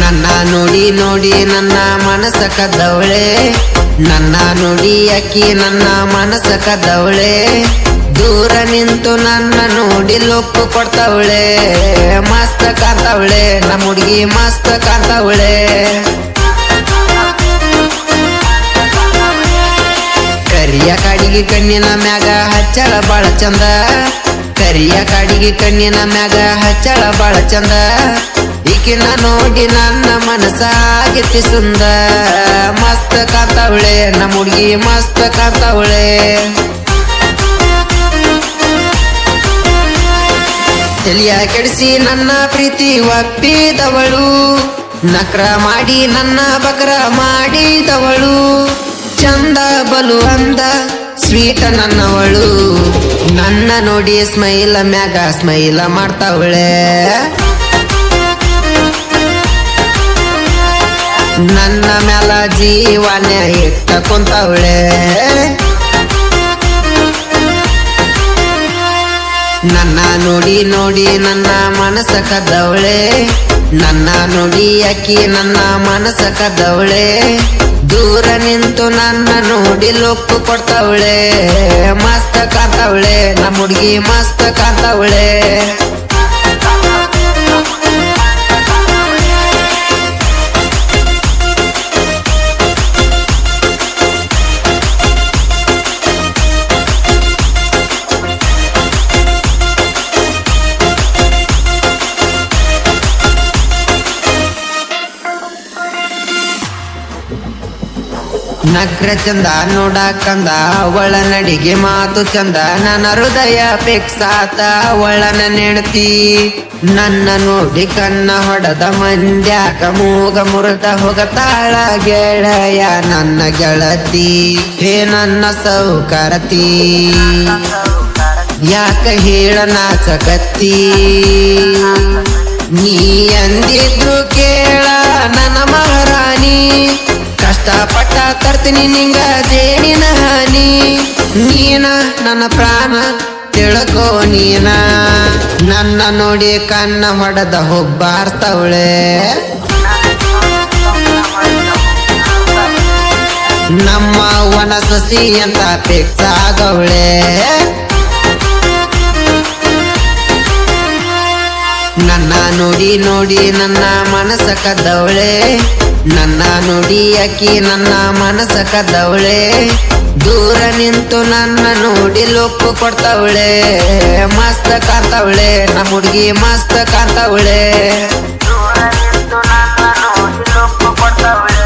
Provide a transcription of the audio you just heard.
ನನ್ನ ನೋಡಿ ನೋಡಿ ನನ್ನ ಮನಸ ಕದ್ದವಳೆ, ನನ್ನ ನೋಡಿ ಅಕ್ಕಿ ನನ್ನ ಮನಸ ಕದ್ದವಳೆ. ದೂರ ನಿಂತು ನನ್ನ ನೋಡಿ ಲೊಕ್ಕು ಕೊಡ್ತಾವಳೆ, ಮಸ್ತ್ ಕಾಂತಾವಳೆ ನಮ್ಮ ಹುಡುಗಿ ಮಸ್ತ್ ಕಾಂತಾವಳೆ. ಕರಿಯ ಕಾಡಿಗೆ ಕಣ್ಣಿನ ಮ್ಯಾಗ ಹಚ್ಚಳ ಬಾಳ ಚಂದ, ಕರಿಯ ಕಾಡಿಗೆ ಕಣ್ಣಿನ ಮ್ಯಾಗ ಹಚ್ಚಳ ಬಾಳ ಚಂದ. ಈಕಿನ ನೋಡಿ ನನ್ನ ಮನಸ್ಸಾಗಿತ್ತಿ ಸುಂದ, ಮಸ್ತ್ ಕಾಂತಾವಳೆ ನಮ್ಮ ಹುಡುಗಿ ಮಸ್ತ್ ಕಾಂತಾವಳೆ. ತಲಿಯ ಕೆಡಿಸಿ ನನ್ನ ಪ್ರೀತಿ ಒಪ್ಪಿದವಳು, ನಕ್ರ ಮಾಡಿ ನನ್ನ ಬಕ್ರ ಮಾಡಿದವಳು. ಚಂದ ಬಲು ಅಂದ ಸ್ವೀಟ್ ನನ್ನವಳು, ನನ್ನ ನೋಡಿ ಸ್ಮೈಲ ಮ್ಯಾಗ ಸ್ಮೈಲ ಮಾಡ್ತಾವಳೆ. ನನ್ನ ಮ್ಯಾಲ ಜೀವನ ಇಟ್ಟ ಕುಂತವಳೆ. ನನ್ನ ನೋಡಿ ನೋಡಿ ನನ್ನ ಮನಸ ಕದ್ದವಳೆ, ನನ್ನ ನೋಡಿ ಅಕ್ಕಿ ನನ್ನ ಮನಸ ಕದ್ದವಳೆ. ದೂರ ನಿಂತು ನನ್ನ ನೋಡಿ ಲೊಕ್ಕು ಕೊಡ್ತಾವಳೆ, ಮಸ್ತ್ ಕಾಂತಾವಳೆ ನಮ್ಮ ಹುಡುಗಿ ಮಸ್ತ್ ಕಾಂತಾವಳೆ. ನಗ್ರ ಚಂದ ನೋಡಕಂದ ಅವಳ ನಡಿಗೆ ಮಾತು ಚಂದ, ನನ್ನ ಹೃದಯ ಪೆಕ್ಸಾತ ಅವಳನ ನೆಣತಿ. ನನ್ನ ನೋಡಿ ಕಣ್ಣ ಹೊಡೆದ ಮಂದ್ಯಾಕ ಮೂಗ ಮುರಿದ ಹೋಗತಾಳ ಗೆಳೆಯ ನನ್ನ ಗೆಳತಿ. ಹೇ ನನ್ನ ಸೌಕರತಿ ಯಾಕ ಹೇಳ ನಾಚಕತ್ತಿ, ನೀ ಅಂದಿದ್ರು ಕೇಳ ನನ್ನ ಮಹಾರಾಣಿ. ಕಷ್ಟಪಟ್ಟ ತರ್ತೀನಿ ನಿಂಗ ಜೇನಿನ ಹಾನಿ, ನೀನ ನನ್ನ ಪ್ರಾಣ ತಿಳ್ಕೋ ನೀನ. ನನ್ನ ನೋಡಿ ಕಣ್ಣ ಹೊಡೆದ ಹುಬ್ಬಾರ್ತವಳೆ, ನಮ್ಮ ವನ ಸಸಿ ಅಂತ ಫಿಕ್ಸ್ ಆಗವಳೆ. ನನ್ನ ನೋಡಿ ನೋಡಿ ನನ್ನ ಮನಸ ಕದ್ದವಳೆ, ನನ್ನ ನೋಡಿ ಅಕ್ಕಿ ನನ್ನ ಮನಸ ಕದ್ದವಳೆ. ದೂರ ನಿಂತು ನನ್ನ ನೋಡಿ ಲೊಕ್ಕು ಕೊಡ್ತಾವಳೆ, ಮಸ್ತ್ ಕಾಂತಾವಳೆ ನಮ್ಮ ಹುಡುಗಿ ಮಸ್ತ್ ಕಾಂತಾವಳೆ. ದೂರ ನಿಂತು ನನ್ನ ನೋಡಿ ಲೊಕ್ಕು ಕೊಡ್ತಾವಳೆ.